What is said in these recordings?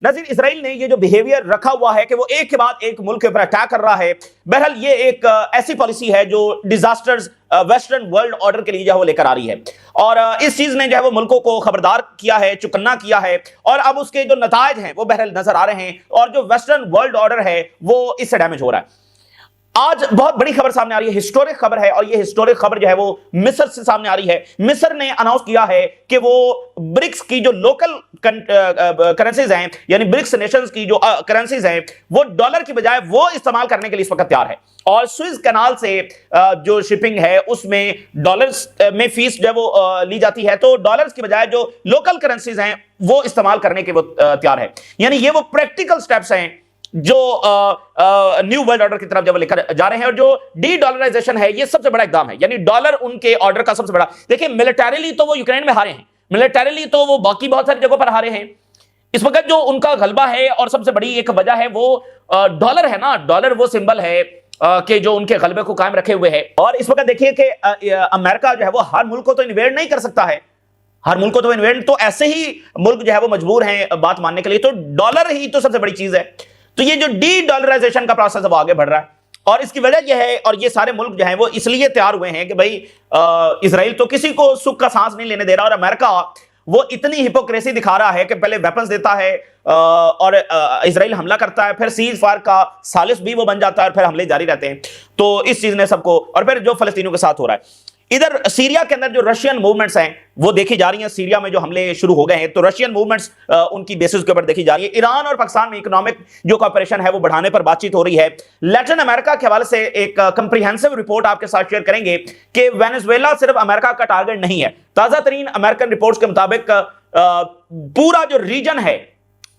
नाज़रीन, इजराइल ने ये जो बिहेवियर रखा हुआ है कि वो एक के बाद एक मुल्क के ऊपर अटैक कर रहा है, बहरहाल ये एक ऐसी पॉलिसी है जो डिजास्टर्स वेस्टर्न वर्ल्ड ऑर्डर के लिए जो है वो लेकर आ रही है। और इस चीज ने जो है वो मुल्कों को खबरदार किया है, चुकन्ना किया है, और अब उसके जो नतायज हैं वो बहरहाल नजर आ रहे हैं, और जो वेस्टर्न वर्ल्ड ऑर्डर है वो इससे डैमेज हो रहा है। आज बहुत बड़ी खबर सामने आ रही है, हिस्टोरिक खबर है, और ये हिस्टोरिक खबर जो है वो मिस्र से सामने आ रही है। मिस्र ने अनाउंस किया है कि वो ब्रिक्स की जो लोकल करेंसीज हैं, यानी ब्रिक्स नेशंस की जो करेंसीज हैं, वो डॉलर की बजाय वो इस्तेमाल करने के लिए इस वक्त तैयार है। और स्विस कैनाल से जो शिपिंग है उसमें डॉलर्स में फीस जो है वो ली जाती है, तो डॉलर्स की बजाय जो लोकल करेंसीज हैं वो इस्तेमाल करने के वो तैयार है। यानी ये वो प्रैक्टिकल स्टेप्स हैं जो न्यू वर्ल्ड ऑर्डर की तरफ जब लेकर जा रहे हैं। और जो डी डॉलराइजेशन है ये सबसे बड़ा इकदाम है, यानी डॉलर उनके ऑर्डर का सबसे बड़ा। देखिए, मिलिटरीली तो वो यूक्रेन में हारे हैं, मिलिटरीली तो वो बाकी बहुत सारी जगहों पर हारे हैं। इस वक्त जो उनका गलबा है और सबसे बड़ी एक वजह है वो डॉलर है ना। डॉलर वो सिंबल है कि जो उनके गलबे को कायम रखे हुए है। और इस वक्त देखिए कि अमेरिका जो है वो हर मुल्क को तो इन्वेड नहीं कर सकता है, हर मुल्क को तो इन्वेड, तो ऐसे ही मुल्क जो है वो मजबूर हैं बात मानने के लिए। तो डॉलर ही तो सबसे बड़ी चीज है। तो ये जो डी डॉलराइजेशन का प्रोसेस है वो आगे बढ़ रहा है, और इसकी वजह यह है, और ये सारे मुल्क जो हैं वो इसलिए तैयार हुए हैं कि भाई इजराइल तो किसी को सुख का सांस नहीं लेने दे रहा, और अमेरिका वो इतनी हिपोक्रेसी दिखा रहा है कि पहले वेपन्स देता है और इजराइल हमला करता है, फिर सीज फायर का सालिस भी वो बन जाता है, और फिर हमले जारी रहते हैं। तो इस चीज ने सबको, और फिर जो फलस्तीनियों के साथ हो रहा है। इधर सीरिया के अंदर जो रशियन मूवमेंट्स हैं वो देखी जा रही हैं। सीरिया में जो हमले शुरू हो गए हैं, तो रशियन मूवमेंट्स उनकी बेसिस के ऊपर देखी जा रही है। ईरान और पाकिस्तान में इकोनॉमिक जो कॉपरेशन है वो बढ़ाने पर बातचीत हो रही है। लैटिन अमेरिका के हवाले से एक कंप्रीहेंसिव रिपोर्ट आपके साथ शेयर करेंगे कि वेनेजुएला सिर्फ अमेरिका का टारगेट नहीं है। ताजा तरीन अमेरिकन रिपोर्ट्स के मुताबिक पूरा जो रीजन है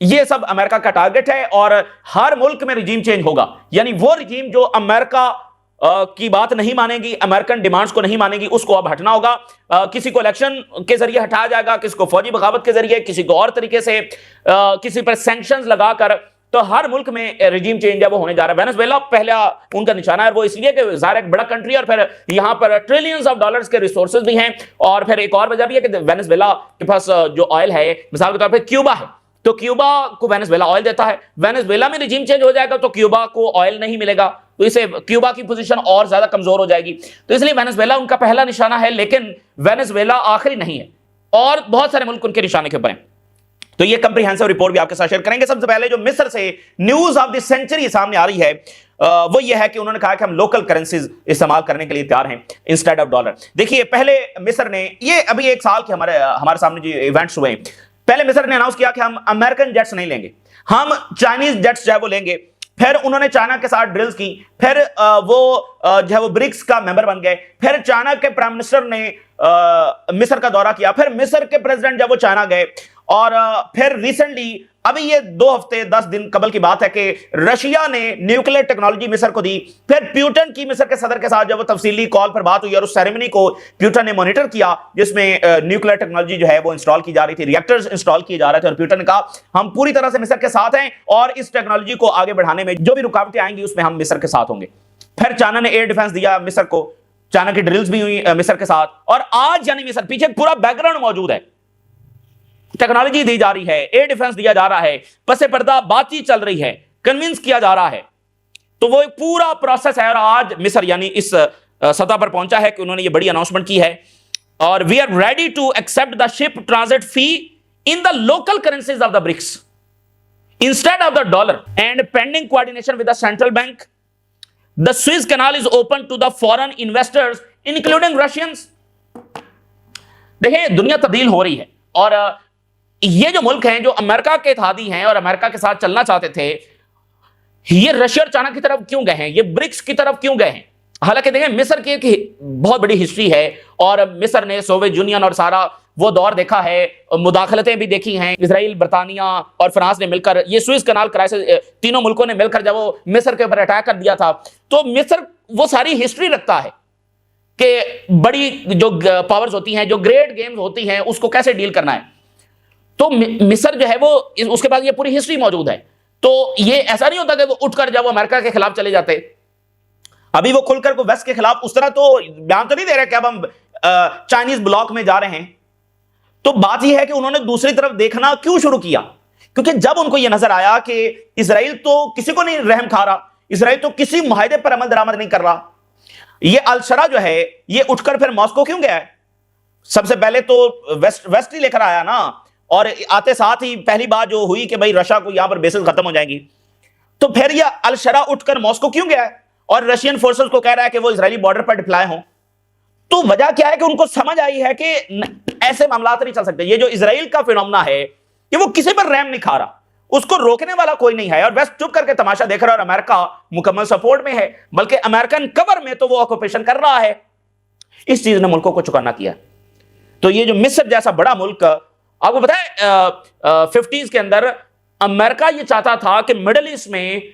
ये सब अमेरिका का टारगेट है, और हर मुल्क में रिजीम चेंज होगा। यानी वो रिजीम जो अमेरिका की बात नहीं मानेगी, अमेरिकन डिमांड्स को नहीं मानेगी, उसको अब हटना होगा। किसी को इलेक्शन के जरिए हटाया जाएगा, किसी को फौजी बगावत के जरिए, किसी को और तरीके से किसी पर सैंक्शंस लगाकर। तो हर मुल्क में रिजीम चेंज है वो होने जा रहा है। वेनेजुएला पहला उनका निशाना है, वो इसलिए कि ज़ाहिर एक बड़ा कंट्री है, और फिर यहां पर ट्रिलियंस ऑफ डॉलर्स के रिसोर्सेज भी हैं। और फिर एक और वजह भी है कि वेनेजुएला के पास जो ऑयल है, मिसाल के तौर पर क्यूबा है, तो क्यूबा को वेनेजुएला ऑयल देता है। वेनेजुएला में रिजीम चेंज हो जाएगा तो क्यूबा को ऑयल नहीं मिलेगा, तो इसे क्यूबा की पोजीशन और ज्यादा कमजोर हो जाएगी। तो इसलिए वेनेजुएला उनका पहला निशाना है, लेकिन वेनेजुएला आखिरी नहीं है, और बहुत सारे मुल्क उनके निशाने के ऊपर हैं। तो ये कंप्रीहेंसिव रिपोर्ट भी आपके साथ शेयर करेंगे। सबसे पहले जो मिस्र से न्यूज ऑफ द सेंचुरी सामने आ रही है वो ये है कि उन्होंने कहा कि हम लोकल करेंसीज इस्तेमाल करने के लिए तैयार हैं इंस्टेड ऑफ डॉलर। देखिए, पहले मिस्र ने, ये अभी एक साल के हमारे सामने जो इवेंट्स हुए, पहले मिस्र ने अनाउंस किया कि हम अमेरिकन जेट्स नहीं लेंगे, हम चाइनीज जेट्स जो है वो लेंगे। फिर उन्होंने चाइना के साथ ड्रिल्स की, फिर वो जो है वो ब्रिक्स का मेंबर बन गए। फिर चाइना के प्राइम मिनिस्टर ने मिस्र का दौरा किया, फिर मिस्र के प्रेसिडेंट जब वो चाइना गए, और फिर रिसेंटली अभी ये 2 हफ्ते 10 दिन कबल की बात है कि रशिया ने न्यूक्लियर टेक्नोलॉजी मिस्र को दी। फिर प्यूटन की मिस्र के सदर के साथ जब वो तफसीली कॉल पर बात हुई, और उस सेरेमनी को प्यूटन ने मॉनिटर किया जिसमें न्यूक्लियर टेक्नोलॉजी जो है वो इंस्टॉल की जा रही थी, रिएक्टर्स इंस्टॉल किए जा रहे थे, और प्यूटन ने कहा हम पूरी तरह से मिस्र के साथ हैं, और इस टेक्नोलॉजी को आगे बढ़ाने में जो भी रुकावटें आएंगी उसमें हम मिस्र के साथ होंगे। फिर चाइना ने एयर डिफेंस दिया मिस्र को, चाइना की ड्रिल्स भी हुई मिस्र के साथ, और आज यानी मिस्र पीछे पूरा बैकग्राउंड मौजूद है, टेक्नोलॉजी दी जा रही है, एयर डिफेंस दिया जा रहा है, पसे पर्दा बातचीत चल रही है, कन्विंस किया जा रहा है। तो वो एक पूरा प्रोसेस है, और आज मिस्र यानी इस सतह पर पहुंचा है कि उन्होंने ये बड़ी अनाउंसमेंट की है, और we are ready to accept the ship transit fee in the local currencies of the BRICS instead of the dollar, and pending coordination with the central bank the Suez Canal is open to the foreign investors including Russians. देखिए, दुनिया तब्दील हो रही है, और ये जो मुल्क हैं जो अमेरिका के इत्तेहादी हैं और अमेरिका के साथ चलना चाहते थे, ये रशिया और चाइना की तरफ क्यों गए हैं, ये ब्रिक्स की तरफ क्यों गए हैं? हालांकि देखें, मिस्र की एक बहुत बड़ी हिस्ट्री है, और मिस्र ने सोवियत यूनियन और सारा वो दौर देखा है, मुदाखलतें भी देखी हैं। इजराइल, बरतानिया और फ्रांस ने मिलकर, ये स्विस कनाल क्राइसिस, तीनों मुल्कों ने मिलकर जब वो मिस्र के ऊपर अटैक कर दिया था, तो मिस्र वो सारी हिस्ट्री रखता है कि बड़ी जो पावर्स होती हैं, जो ग्रेट गेम्स होती हैं, उसको कैसे डील करना है। तो मिस्र जो है वो, उसके पास ये पूरी हिस्ट्री मौजूद है। तो ये ऐसा नहीं होता कि वो उठकर जब वो अमेरिका के खिलाफ चले जाते, अभी वो खुलकर को वेस्ट के खिलाफ उस तरह तो बयान तो नहीं दे रहे कि अब हम चाइनीज ब्लॉक में जा रहे हैं। तो बात यह है कि उन्होंने दूसरी तरफ देखना क्यों शुरू किया, क्योंकि जब उनको यह नजर आया कि इजराइल तो किसी को नहीं रहम खा रहा, इजराइल तो किसी मुआहदे पर अमल दरामद नहीं कर रहा, ये अल-शरा जो है ये उठकर फिर मॉस्को क्यों गया है? सबसे पहले तो वेस्ट ही लेकर आया ना, और आते साथ ही पहली बात जो हुई कि भाई रशिया को यहां पर बेसिस खत्म हो जाएंगी, तो फिर यह अल-शरा उठकर मॉस्को क्यों गया है और रशियन फोर्सेस को कह रहा है कि वो इजरायली बॉर्डर पर डिप्लॉय हों? तो वजह क्या है कि उनको समझ आई है कि ऐसे मामला नहीं चल सकते। ये जो इजराइल का फिनोमेना है कि वो किसी पर रहम नहीं खा रहा, उसको रोकने वाला कोई नहीं है, और वेस्ट चुप करके तमाशा देख रहा है और अमेरिका मुकम्मल सपोर्ट में है, बल्कि अमेरिकन कवर में तो वो ऑक्यूपेशन कर रहा है। इस चीज ने मुल्कों को चुकाना किया। तो ये जो मिस्र जैसा बड़ा मुल्क, आपको पता है 50s के अंदर अमेरिका ये चाहता था कि मिडिल ईस्ट में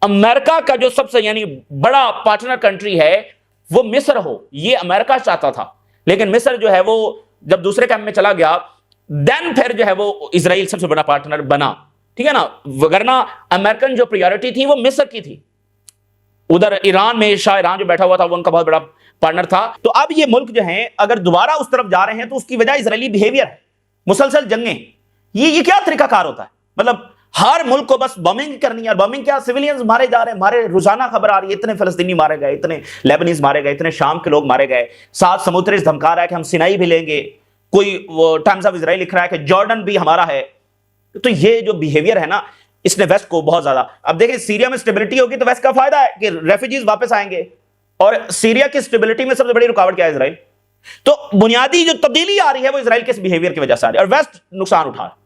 अमेरिका का जो सबसे यानी बड़ा पार्टनर कंट्री है वो मिस्र हो, ये अमेरिका चाहता था। लेकिन मिस्र जो है वो जब दूसरे कैंप में चला गया, देन फिर जो है वो इजराइल सबसे बड़ा पार्टनर बना, ठीक है ना, वरना अमेरिकन जो प्रायोरिटी थी वो मिस्र की थी। उधर ईरान में शाह ईरान जो बैठा हुआ था वो उनका बहुत बड़ा पार्टनर था। तो अब ये मुल्क जो है अगर दोबारा उस तरफ जा रहे हैं तो उसकी वजह इजरायली बिहेवियर है, मुसलसल जंगें। ये क्या तरीकाकार होता है? मतलब हर मुल्क को बस बॉम्बिंग करनी है, और बॉम्बिंग क्या, सिविलियंस मारे जा रहे हैं, मारे, रोजाना खबर आ रही है इतने फलस्तीनी मारे गए, इतने लेबनीज मारे गए, इतने शाम के लोग मारे गए, साथ समुद्र धमका रहा है कि हम सिनाई भी लेंगे, कोई टाइम्स ऑफ इजराइल लिख रहा है कि जॉर्डन भी हमारा है। तो ये जो बिहेवियर है ना, इसने वेस्ट को बहुत ज्यादा, अब देखिए सीरिया में स्टेबिलिटी होगी तो वेस्ट का फायदा है कि रेफ्यूजीज वापस आएंगे, और सीरिया की स्टेबिलिटी में सबसे बड़ी रुकावट क्या है? इजराइल। तो बुनियादी जो तब्दीली आ रही है वो इजराइल के इस बिहेवियर की वजह से आ रही है, और वेस्ट नुकसान उठा रहा है।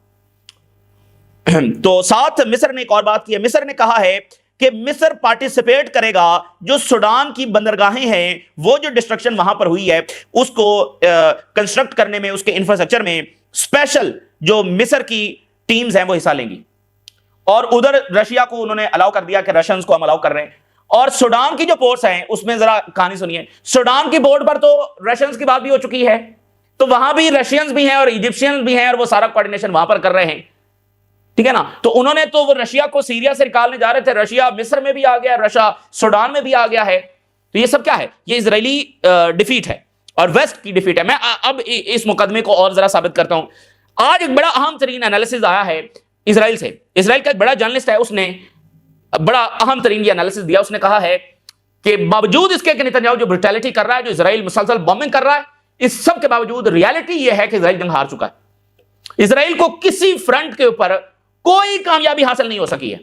तो साथ मिस्र ने एक और बात की है, मिस्र ने कहा है कि मिस्र पार्टिसिपेट करेगा जो सूडान की बंदरगाहें हैं, वो जो डिस्ट्रक्शन वहां पर हुई है उसको कंस्ट्रक्ट करने में, उसके इंफ्रास्ट्रक्चर में स्पेशल जो मिस्र की टीम्स हैं वो हिस्सा लेंगी। और उधर रशिया को उन्होंने अलाउ कर दिया कि रशियंस को हम अलाउ कर रहे हैं। और सूडान की जो पोर्ट्स हैं उसमें जरा कहानी सुनिए, सूडान की बोर्ड पर तो रशियंस की बात भी हो चुकी है, तो वहां भी रशियंस भी हैं और इजिप्शियंस भी हैं, और वो सारा कोऑर्डिनेशन वहां पर कर रहे हैं, ठीक है ना। तो उन्होंने तो वो रशिया को सीरिया से निकालने जा रहे थे, रशिया मिस्र में भी आ गया, रशिया सूडान में भी आ गया है। तो ये सब क्या है? ये इजरायली डिफीट है और वेस्ट की डिफीट है। मैं अब इस मुकदमे को और जरा साबित करता हूं। आज एक बड़ा अहम तरीन एनालिसिस आया है इजराइल से। इजराइल का एक बड़ा जर्नलिस्ट है, उसने बड़ा अहम तरीन ये एनालिसिस दिया। उसने कहा है कि बावजूद इसके कि नेतन्याहू जो ब्रुटैलिटी कर रहा है, जो इजराइल मुसलसल बॉम्बिंग कर रहा है, इस सब के बावजूद रियलिटी यह है कि इजराइल जंग हार चुका है। इजराइल को किसी फ्रंट के ऊपर कोई कामयाबी हासिल नहीं हो सकी है।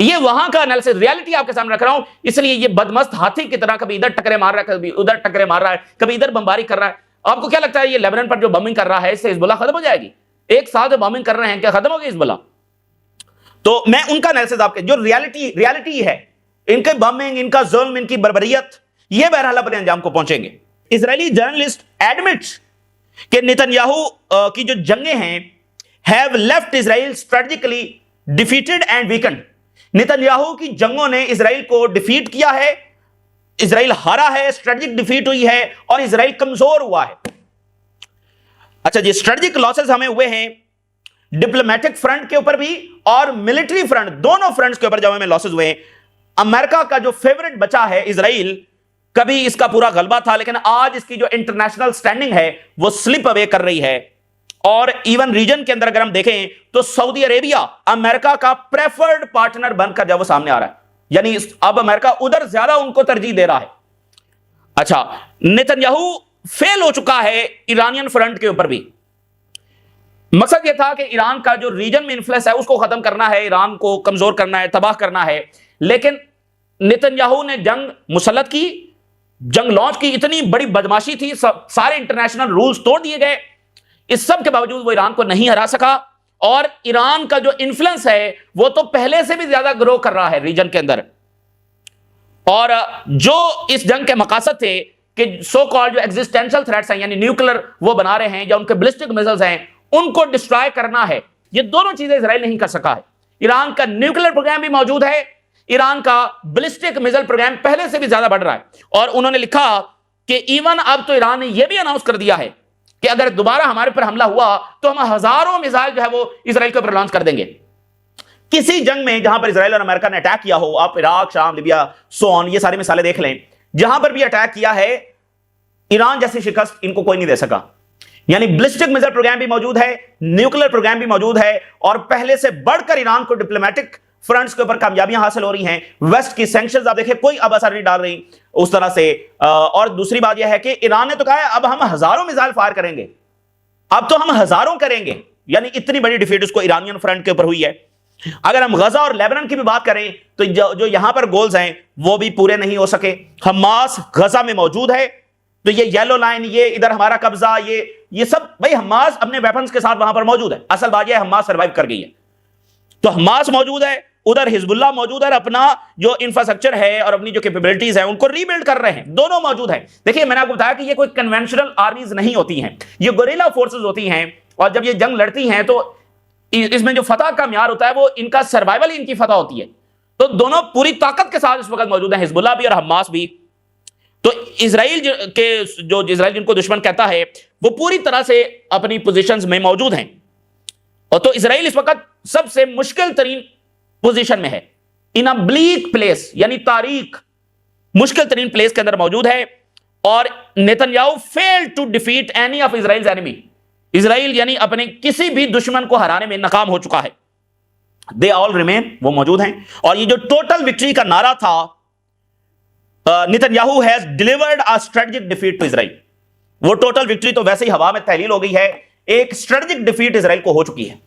ये वहां का एनालिसिस, रियलिटी आपके सामने रख रहा हूं, इसलिए ये बदमस्त हाथी की तरह कभी इधर टकरे मार रहा है, कभी उधर टकरे मार रहा है, कभी इधर बमबारी कर रहा है। आपको क्या लगता है ये लेबनान पर जो बॉम्बिंग कर रहा है इससे हिजबुल्लाह खत्म हो जाएगी? एक साथ जो बॉम्बिंग कर रहे हैं क्या खत्म होगी हिजबुल्लाह? तो मैं उनका एनालिसिस आपके जो रियलिटी है, इनके बॉम्बिंग, इनका जुल्म, इनकी बर्बरियत, ये बहरहाल अपने अंजाम को पहुंचेंगे। इजरायली जर्नलिस्ट एडमिट्स कि नेतन्याहू की जो जंगें हैं have left Israel strategically defeated and weakened। Netanyahu की जंगों ने इजराइल को डिफीट किया है, इजराइल हारा है, स्ट्रेटेजिक डिफीट हुई है और इजराइल कमजोर हुआ है। अच्छा जी, स्ट्रेटेजिक लॉसेस हमें हुए हैं डिप्लोमेटिक फ्रंट के ऊपर भी और मिलिट्री फ्रंट, दोनों फ्रंट्स के ऊपर जब हमें लॉसेस हुए हैं। अमेरिका का जो फेवरेट बचा है इजराइल, कभी इसका पूरा गलबा था, लेकिन आज इसकी जो इंटरनेशनल स्टैंडिंग है वो स्लिप अवे कर रही है। और इवन रीजन के अंदर अगर हम देखें तो सऊदी अरेबिया अमेरिका का प्रेफर्ड पार्टनर बनकर जब वो सामने आ रहा है, यानी अब अमेरिका उधर ज्यादा उनको तरजीह दे रहा है। अच्छा, नेतन्याहू फेल हो चुका है ईरानियन फ्रंट के ऊपर भी। मकसद यह था कि ईरान का जो रीजन में इन्फ्लुएंस है उसको खत्म करना है, ईरान को कमजोर करना है, तबाह करना है। लेकिन नेतन्याहू ने जंग मुसल्लत की, जंग लॉन्च की, इतनी बड़ी बदमाशी थी, सारे इंटरनेशनल रूल्स तोड़ दिए गए। इस सब के बावजूद वो ईरान को नहीं हरा सका, और ईरान का जो इन्फ्लुएंस है वो तो पहले से भी ज्यादा ग्रो कर रहा है रीजन के अंदर। और जो इस जंग के मकासद थे कि सो कॉल्ड जो एग्जिस्टेंशियल थ्रेट्स हैं, यानी न्यूक्लियर वो बना रहे हैं या उनके बैलिस्टिक मिसाइल्स हैं, उनको डिस्ट्रॉय करना है, ये दोनों चीजें इजराइल नहीं कर सका है। ईरान का न्यूक्लियर प्रोग्राम भी मौजूद है, ईरान का बैलिस्टिक मिसाइल प्रोग्राम पहले से भी ज्यादा बढ़ रहा है। और उन्होंने लिखा कि इवन अब तो ईरान ने यह भी अनाउंस कर दिया है कि अगर दोबारा हमारे पर हमला हुआ तो हम हजारों मिसाइल जो है वो इजराइल के ऊपर लॉन्च कर देंगे। किसी जंग में जहां पर इजराइल और अमेरिका ने अटैक किया हो, आप इराक, शाम, लिबिया, सो ऑन, ये सारे मिसाइलें देख लें, जहां पर भी अटैक किया है ईरान जैसी शिकस्त इनको कोई नहीं दे सका। यानी बैलिस्टिक मिसाइल प्रोग्राम भी मौजूद है, न्यूक्लियर प्रोग्राम भी मौजूद है, और पहले से बढ़कर ईरान को डिप्लोमेटिक फ्रंट्स के ऊपर कामयाबियां हासिल हो रही हैं। वेस्ट की सैंक्शंस आप देखिए कोई अब असर नहीं डाल रही उस तरह से। और दूसरी बात यह है कि ईरान ने तो कहा है अब हम हजारों मिसाइल फायर करेंगे, अब तो हम हजारों करेंगे, यानी इतनी बड़ी डिफीट उसको ईरानियन फ्रंट के ऊपर हुई है। अगर हम गजा और लेबनान की भी बात करें तो जो यहां पर गोल्स हैं वो भी पूरे नहीं हो सके। हमास गजा में मौजूद है, तो ये येलो लाइन, ये इधर हमारा कब्जा, ये सब भाई हमास अपने वेपन्स के साथ वहां पर मौजूद है। असल बात यह हमास सर्वाइव कर गई है, तो हमास मौजूद है, उधर हिजबुल्लाह मौजूद है, और अपना जो इंफ्रास्ट्रक्चर है और अपनी जो कैपेबिलिटीज है उनको रीबिल्ड कर रहे हैं, दोनों मौजूद हैं। देखिए मैंने आपको बताया कि ये कोई कन्वेंशनल आर्मीज नहीं होती हैं, ये गोरिल्ला फोर्सेस होती हैं, और जब ये जंग लड़ती हैं तो इसमें जो फतह का म्यार होता है वो इनका सर्वाइवल ही इनकी फतह होती है। तो दोनों पूरी ताकत के साथ इस वक्त मौजूद हैं, हिजबुल्लाह भी और हमास भी। तो इजराइल इजराइल जिनको दुश्मन कहता है वो पूरी तरह से अपनी पोजीशंस में मौजूद हैं, और तो इजराइल इस वक्त सबसे मुश्किल तरीन पोजीशन में है, इन अ ब्लीक प्लेस, यानी तारीख मुश्किल तरीन प्लेस के अंदर मौजूद है। और Netanyahu failed to defeat any of Israel's enemy, Israel यानी अपने किसी भी दुश्मन को हराने में नाकाम हो चुका है। दे ऑल रिमेन, वो मौजूद हैं। और ये जो टोटल विक्ट्री का नारा था, Netanyahu has delivered a strategic defeat to Israel, वो टोटल विक्ट्री तो वैसे ही हवा में तहलील हो गई है, एक स्ट्रेटेजिक डिफीट इजराइल को हो चुकी है।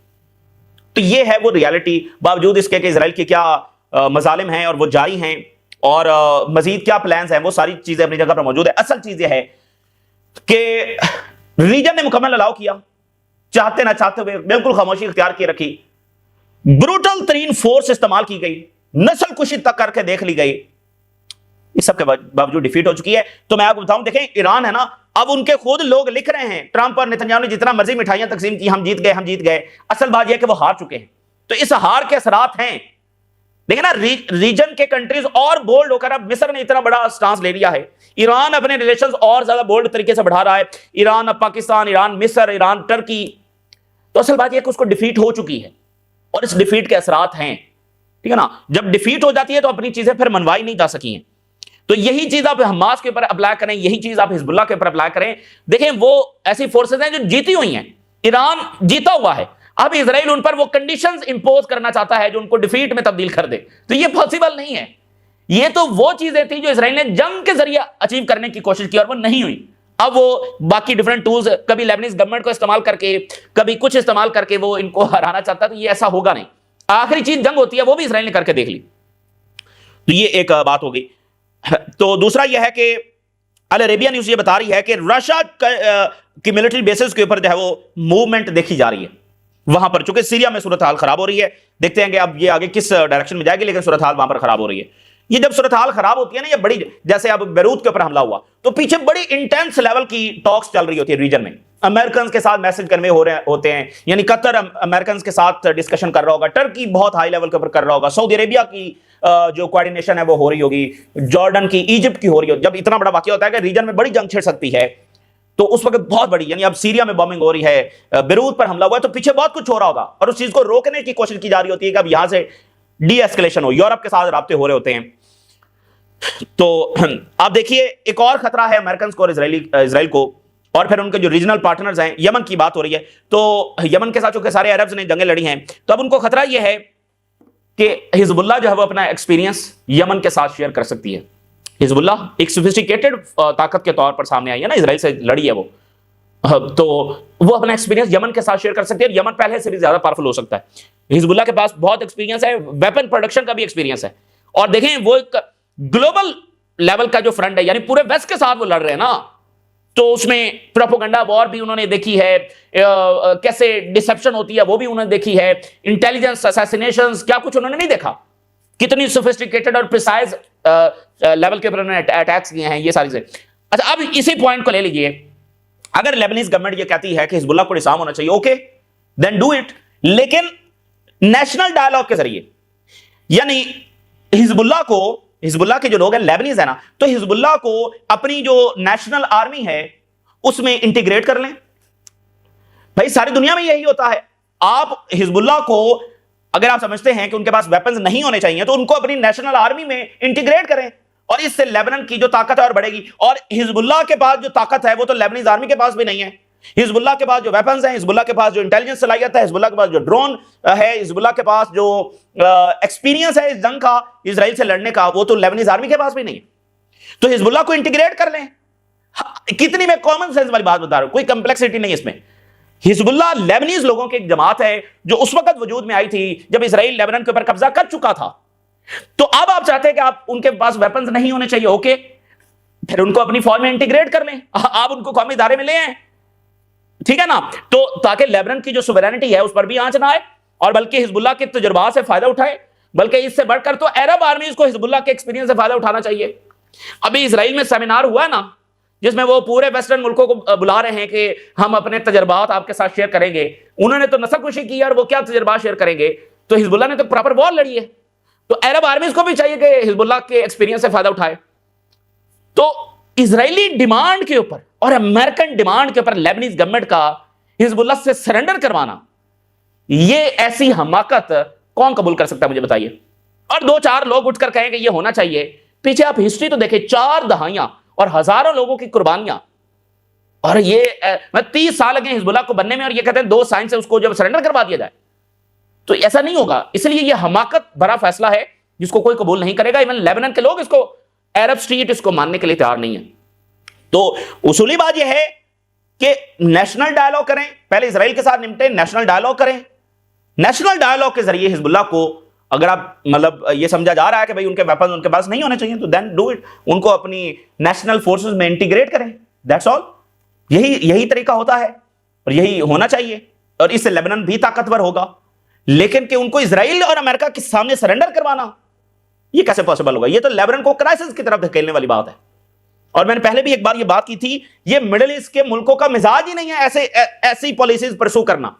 तो ये है वो रियलिटी, बावजूद इसके कि इजराइल के क्या मजालिम हैं और वो जारी हैं, और मजीद क्या प्लान्स हैं, वो सारी चीजें अपनी जगह पर मौजूद है। असल चीज ये है कि रीजन ने मुकम्मल अलाउ किया, चाहते ना चाहते हुए बिल्कुल खामोशी इख्तियार की रखी, ब्रूटल तरीन फोर्स इस्तेमाल की गई, नस्ल कुशी तक करके देख ली गई, इस सब के बावजूद डिफीट हो चुकी है। तो मैं आपको बताऊं, देखें ईरान है ना, अब उनके खुद लोग लिख रहे हैं, ट्रंप और नेतन्याहू ने जितना मर्जी मिठाइयां तकसीम की, हम जीत गए, हम जीत गए। असल बात यह है कि वो हार चुके हैं। तो इस हार के असरात हैं, देखिए ना, रीजन के कंट्रीज और बोल्ड होकर, अब मिस्र ने इतना बड़ा स्टांस ले लिया है, ईरान अपने रिलेशंस और ज्यादा बोल्ड तरीके से बढ़ा रहा है, ईरान अब पाकिस्तान, ईरान मिस्र, ईरान टर्की। तो असल बात यह कि उसको डिफीट हो चुकी है, और इस डिफीट के असरात हैं, ठीक है ना। जब डिफीट हो जाती है तो अपनी चीजें फिर मनवाई नहीं जा सकी हैं। तो यही चीज आप हमास के ऊपर अप्लाई करें, यही चीज आप हिजबुल्लाह के ऊपर अप्लाई करें। देखें वो ऐसी फोर्सेस हैं जो जीती हुई हैं, ईरान जीता हुआ है, अब इजराइल उन पर वो कंडीशंस इंपोज करना चाहता है जो उनको डिफीट में तब्दील कर दे, तो ये पॉसिबल नहीं है। ये तो वो चीजें थी जो इजराइल ने जंग के जरिए अचीव करने की कोशिश की और वो नहीं हुई। अब वो बाकी डिफरेंट टूल्स, कभी लेबनीज गवर्नमेंट को इस्तेमाल करके, कभी कुछ इस्तेमाल करके वो इनको हराना चाहता है, तो ये ऐसा होगा नहीं। आखिरी चीज जंग होती है, वो भी इजराइल ने करके देख ली। तो ये एक बात हो गई। तो दूसरा यह है कि अल अरेबिया न्यूज ये बता रही है कि रशिया की मिलिट्री बेसिस के ऊपर जो है वो मूवमेंट देखी जा रही है वहां पर, चूंकि सीरिया में सूरत हाल खराब हो रही है। देखते हैं कि अब ये आगे किस डायरेक्शन में जाएगी, लेकिन सूरत हाल वहां पर खराब हो रही है। ये जब सूरत हाल खराब होती है ना, ये बड़ी, जैसे अब बेरूत के ऊपर हमला हुआ तो पीछे बड़ी इंटेंस लेवल की टॉक्स चल रही होती है रीजन में, अमेरिकन के साथ मैसेज कन्वे हो रहे होते हैं, यानी कतर अमेरिकन के साथ डिस्कशन कर रहा होगा, टर्की बहुत हाई लेवल के ऊपर कर रहा होगा, सऊदी अरेबिया की जो कोऑर्डिनेशन है वो हो रही होगी, जॉर्डन की, इजिप्ट की हो रही होगी। जब इतना बड़ा वाकया होता है कि रीजन में बड़ी जंग छिड़ सकती है, तो उस वक्त बहुत बड़ी, यानी अब सीरिया में बॉम्बिंग हो रही है, बेरूत पर हमला हुआ है, तो पीछे बहुत कुछ हो रहा होगा और उस चीज को रोकने की कोशिश की जा रही होती है कि अब यहां से डी एस्केलेशन हो, यूरोप के साथ राब्ते हो रहे होते हैं। तो आप देखिए एक और खतरा है अमेरिकन को और इजराइल को, और फिर उनके जो रीजनल पार्टनर्स हैं, यमन की बात हो रही है, तो यमन के साथ चूंकि सारे अरब्स ने जंगें लड़ी हैं, तो अब उनको खतरा यह है कि हिजबुल्लाह जो है वो अपना एक्सपीरियंस यमन के साथ शेयर कर सकती है। हिजबुल्लाह एक सोफिस्टिकेटेड ताकत के तौर पर सामने आई है ना, इजराइल से लड़ी है वो, तो वो अपना एक्सपीरियंस यमन के साथ शेयर कर सकती है। यमन पहले से भी ज्यादा पावरफुल हो सकता है। हिजबुल्लाह के पास बहुत एक्सपीरियंस है, वेपन प्रोडक्शन का भी एक्सपीरियंस है, और देखें वो एक ग्लोबल लेवल का जो फ्रंट है, यानी पूरे वेस्ट के साथ वो लड़ रहे हैं ना, तो उसमें प्रोपेगेंडा वॉर भी उन्होंने देखी है, कैसे डिसेप्शन होती है वो भी उन्होंने देखी है, इंटेलिजेंस असैसिनेशंस, क्या कुछ उन्होंने नहीं देखा, कितनी सोफिस्टिकेटेड और प्रिसाइज लेवल के ऊपर उन्होंने अटैक्स किए हैं, ये सारी चीजें। अच्छा, अब इसी पॉइंट को ले लीजिए, अगर लेबनीज गवर्नमेंट ये कहती है कि हिजबुल्लाह को डिसआर्म होना चाहिए, ओके देन डू इट, लेकिन नेशनल डायलॉग के जरिए, यानी हिजबुल्लाह के जो लोग हैं लेबनीज है ना, तो हिजबुल्लाह को अपनी जो नेशनल आर्मी है उसमें इंटीग्रेट कर लें। भाई सारी दुनिया में यही होता है, आप हिजबुल्लाह को अगर आप समझते हैं कि उनके पास वेपन्स नहीं होने चाहिए तो उनको अपनी नेशनल आर्मी में इंटीग्रेट करें, और इससे लेबनान की जो ताकत है और बढ़ेगी। और हिजबुल्लाह के पास जो ताकत है वो तो लेबनीज आर्मी के पास भी नहीं है, हिजबुल्लाह के पास जो वेपन्स हैं, हिजबुल्लाह के पास जो इंटेलिजेंस सलाहियत है, हिजबुल्लाह के पास जो ड्रोन है, हिजबुल्लाह के पास जो एक्सपीरियंस है इस जंग का, इजराइल से लड़ने का, वो तो लेबनीज आर्मी के पास भी नहीं है। तो हिजबुल्लाह को इंटीग्रेट कर लें। कितनी मैं कॉमन सेंस वाली बात बता रहा हूं, कोई कंप्लेक्सिटी नहीं इसमें। हिजबुल्लाह लेबनीज लोगों की एक जमात है जो उस वक्त वजूद में आई थी जब इजराइल लेबनान के ऊपर कब्जा कर चुका था। तो अब आप चाहते हैं कि आप उनके पास वेपन्स नहीं होने चाहिए, ओके, फिर उनको अपनी फौज में इंटीग्रेट कर लें, आप उनको कौमी इदारे में ले आए, ठीक है ना। तो ताकि लेबनान की जो सुवेरेनिटी है उस पर भी आंच ना आए, और बल्कि हिजबुल्लाह के तजुर्बा से फायदा उठाए, बल्कि इससे बढ़कर तो अरब आर्मीज को हिजबुल्लाह के एक्सपीरियंस से फायदा उठाना चाहिए। अभी इजराइल में सेमिनार हुआ है ना, जिसमें वो पूरे वेस्टर्न मुल्कों को बुला रहे हैं कि हम अपने तजर्बात आपके साथ शेयर करेंगे। उन्होंने तो नसलकुशी की और वो क्या तजर्बा शेयर करेंगे। तो हिजबुल्लाह ने तो प्रॉपर वॉर लड़ी है, तो अरब आर्मीज को भी चाहिए कि हिजबुल्लाह के एक्सपीरियंस से फायदा उठाए। तो इजरायली डिमांड के ऊपर और अमेरिकन डिमांड के ऊपर लेबनीज गवर्नमेंट का हिजबुल्लाह से सरेंडर करवाना, ये ऐसी हमाकत कौन कबूल कर सकता है, मुझे बताइए। और दो चार लोग उठकर कहेंगे ये होना चाहिए। पीछे आप हिस्ट्री तो देखें, 4 दहाइयां और हजारों लोगों की कुर्बानियां, और ये 30 साल लगे हिजबुल्लाह को बनने में, और ये कहते हैं 2 साइन से उसको जब सरेंडर करवा दिया जाए, तो ऐसा नहीं होगा। इसलिए ये हमाकत भरा फैसला है जिसको कोई कबूल नहीं करेगा। इवन लेबनान के लोग इसको, अरब स्ट्रीट इसको मानने के लिए तैयार नहीं है। तो उसूली बात यह है कि नेशनल डायलॉग करें, पहले इजराइल के साथ निपटे, नेशनल डायलॉग करें। नेशनल डायलॉग के जरिए हिजबुल्लाह को, अगर आप मतलब ये समझा जा रहा है कि भाई उनके वेपन उनके पास नहीं होने चाहिए, तो देन डू इट, उनको अपनी नेशनल फोर्सेस में इंटीग्रेट करें, दैट्स ऑल। यही तरीका होता है और यही होना चाहिए, और इससे लेबनान भी ताकतवर होगा। लेकिन कि उनको इजराइल और अमेरिका के सामने सरेंडर करवाना, ये कैसे पॉसिबल होगा? ये तो लेबनान को क्राइसिस की तरफ धकेलने वाली बात है। और मैंने पहले भी एक बार ये बात की थी, ये मिडिल ईस्ट के मुल्कों का मिजाज ही नहीं है ऐसी पॉलिसीज परसू करना।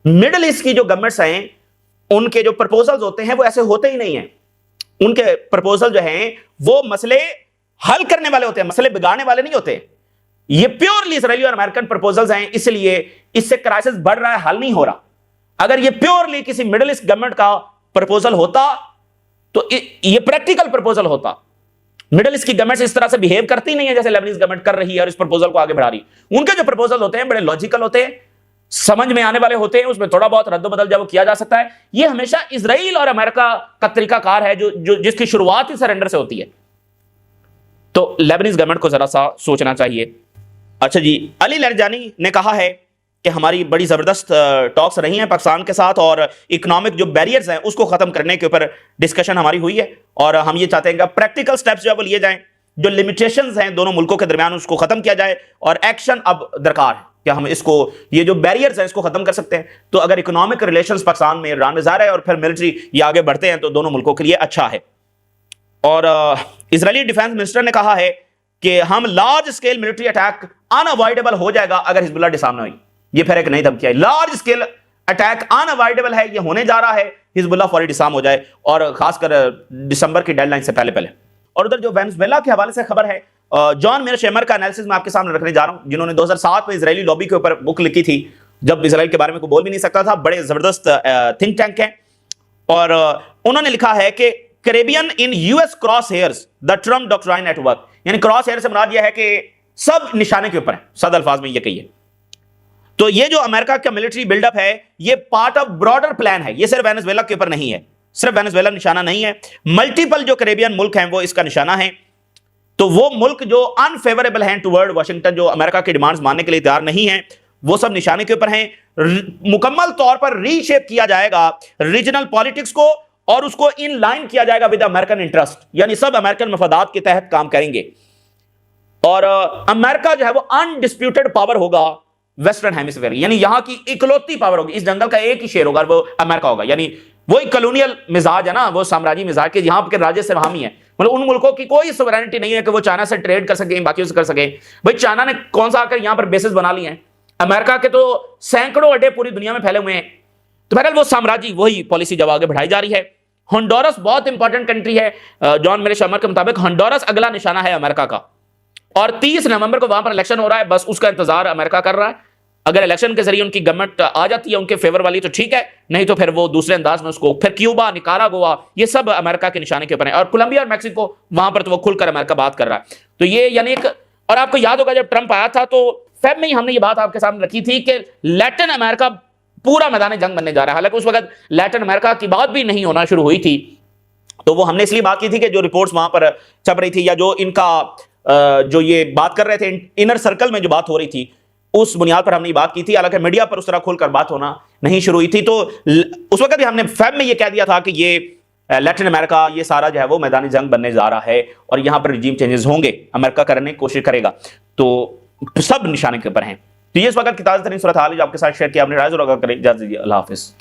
मिडिल ईस्ट की जो गवर्नमेंट्स हैं, उनके जो प्रपोजल्स होते हैं वो ऐसे होते ही नहीं है। उनके प्रपोजल जो हैं वो मसले हल करने वाले होते हैं, मसले बिगाड़ने वाले नहीं होते। ये प्योरली इजरायली और अमेरिकन प्रपोजल्स हैं, इसलिए इससे क्राइसिस बढ़ रहा है, हल नहीं हो रहा। अगर ये प्योरली किसी मिडिल ईस्ट गवर्नमेंट का प्रपोजल होता तो ये प्रैक्टिकल प्रपोजल होता। मिडिल ईस्ट की गवर्नमेंट इस तरह से बिहेव करती नहीं है जैसे लेबनीज गवर्नमेंट कर रही है और इस प्रपोजल को आगे बढ़ा रही। उनके जो प्रपोजल होते हैं बड़े लॉजिकल होते हैं, समझ में आने वाले होते हैं, उसमें थोड़ा बहुत रद्द-बदल जब किया जा सकता है। ये हमेशा इजराइल और अमेरिका का तरीकाकार है जो जिसकी शुरुआत ही सरेंडर से होती है। तो लेबनीज गवर्नमेंट को जरा सा सोचना चाहिए। अच्छा जी, अली लरजानी ने कहा है कि हमारी बड़ी ज़बरदस्त टॉक्स रही हैं पाकिस्तान के साथ, और इकोनॉमिक जो बैरियर्स हैं उसको ख़त्म करने के ऊपर डिस्कशन हमारी हुई है, और हम ये चाहते हैं कि प्रैक्टिकल स्टेप्स जो है वो लिए जाएं, जो लिमिटेशंस हैं दोनों मुल्कों के दरमियान उसको ख़त्म किया जाए, और एक्शन अब दरकार है कि हम इसको, ये जो बैरियर्स हैं इसको ख़त्म कर सकते हैं। तो अगर इकोनॉमिक रिलेशंस पाकिस्तान में ईरान में ज़ाहिर है और फिर मिलिट्री ये आगे बढ़ते हैं तो दोनों मुल्कों के लिए अच्छा है। और इजरायली डिफेंस मिनिस्टर ने कहा है कि हम large scale military attack unavoidable हो जाएगा अगर हिजबुल्लाह डिसआर्म हुई। ये फिर एक नई धमकी है, लार्ज स्केल अटैक अनअवॉइडेबल है, ये होने जा रहा है, हिजबुल्लाह फौरी डिसआर्म हो जाए, और खासकर दिसंबर की डेडलाइन से पहले। और उधर जो वेनेजुएला के हवाले से खबर है, जॉन मेयरशेमर का एनालिसिस मैं आपके सामने रखने जा रहा हूं, जिन्होंने 2007 में इजरायली लॉबी के ऊपर बुक लिखी थी, जब इसराइल के बारे में कोई बोल भी नहीं सकता था। बड़े जबरदस्त थिंक टैंक है, और उन्होंने लिखा है कि Caribbean in US cross hairs the Trump doctrine at work, यानी क्रॉस हेयर से मुराद यह है कि सब निशाने के ऊपर है, सद अल्फाज में यह कहिए। तो ये जो अमेरिका का मिलिट्री बिल्डअप है ये पार्ट ऑफ ब्रॉडर प्लान है, ये सिर्फ वेनेजुएला के ऊपर नहीं है, सिर्फ वेनेजुएला निशाना नहीं है, मल्टीपल जो कैरेबियन मुल्क हैं वो इसका निशाना है। तो वो मुल्क जो अनफेवरेबल हैं टुवर्ड वाशिंगटन, जो अमेरिका की डिमांड्स मानने के लिए तैयार नहीं है, वो सब निशाने के ऊपर हैं। मुकम्मल तौर पर रीशेप किया जाएगा रीजनल पॉलिटिक्स को, और उसको इन लाइन किया जाएगा विद अमेरिकन इंटरेस्ट, यानी सब अमेरिकन मफादात के तहत काम करेंगे। और अमेरिका जो है वो अनडिस्प्यूटेड पावर होगा वेस्टर्न हेमिस्फीयर, यानी यहां की इकलौती पावर होगी, इस जंगल का एक ही शेर होगा, वो अमेरिका होगा। यानी वही कॉलोनियल मिजाज है ना, वो साम्राज्य मिजाज के, यहां के राज्य से हामी है, मतलब उन मुल्कों की कोई सोवरेनिटी नहीं है कि वो चाइना से ट्रेड कर सके, बाकियों से कर सके। भाई चाइना ने कौन सा आकर यहां पर बेसिस बना लिए हैं, अमेरिका के तो सैकड़ों अड्डे पूरी दुनिया में फैले हुए हैं। तो बहरहाल वो साम्राज्य, वही पॉलिसी जब आगे बढ़ाई जा रही है। होंडुरास बहुत इंपॉर्टेंट कंट्री है, जॉन मेयरशेमर के मुताबिक होंडुरास अगला निशाना है अमेरिका का, और 30 नवंबर को वहां पर इलेक्शन हो रहा है, बस उसका इंतजार अमेरिका कर रहा है। अगर इलेक्शन के जरिए उनकी गवर्नमेंट आ जाती है उनके फेवर वाली तो ठीक है, नहीं तो फिर वो दूसरे अंदाज में उसको, फिर क्यूबा, निकारागुआ, ये सब अमेरिका के निशाने के ऊपर है, और कोलंबिया और मैक्सिको, वहां पर तो वो खुलकर अमेरिका बात कर रहा है। तो ये यानी एक, और आपको याद होगा जब ट्रंप आया था तो फेब में ही हमने ये बात आपके सामने रखी थी कि लैटिन अमेरिका पूरा मैदान जंग बनने जा रहा है। हालांकि उस वक्त लैटिन अमेरिका की बात भी नहीं होना शुरू हुई थी, तो वो हमने इसलिए बात की थी कि जो रिपोर्ट्स वहां पर छप रही थी, या जो इनका जो ये बात कर रहे थे इनर सर्कल में जो बात हो रही थी, उस बुनियाद पर हमने बात की थी। हालांकि मीडिया पर उस तरह खुलकर बात होना नहीं शुरू हुई थी। तो उस वक्त भी हमने फेब में ये कह दिया था कि ये लैटिन अमेरिका ये सारा जो है वो मैदानी जंग बनने जा रहा है और यहां पर रिजीम चेंजेस होंगे, अमेरिका करने की कोशिश करेगा। तो सब निशाने के ऊपर हैं। तो ये इस वक्त की ताज़ा तरीन सूरत हाल है जो आपके साथ शेयर किया। अपने राय जरूर करें। इजाज़त दीजिए। अल्लाह हाफिज़।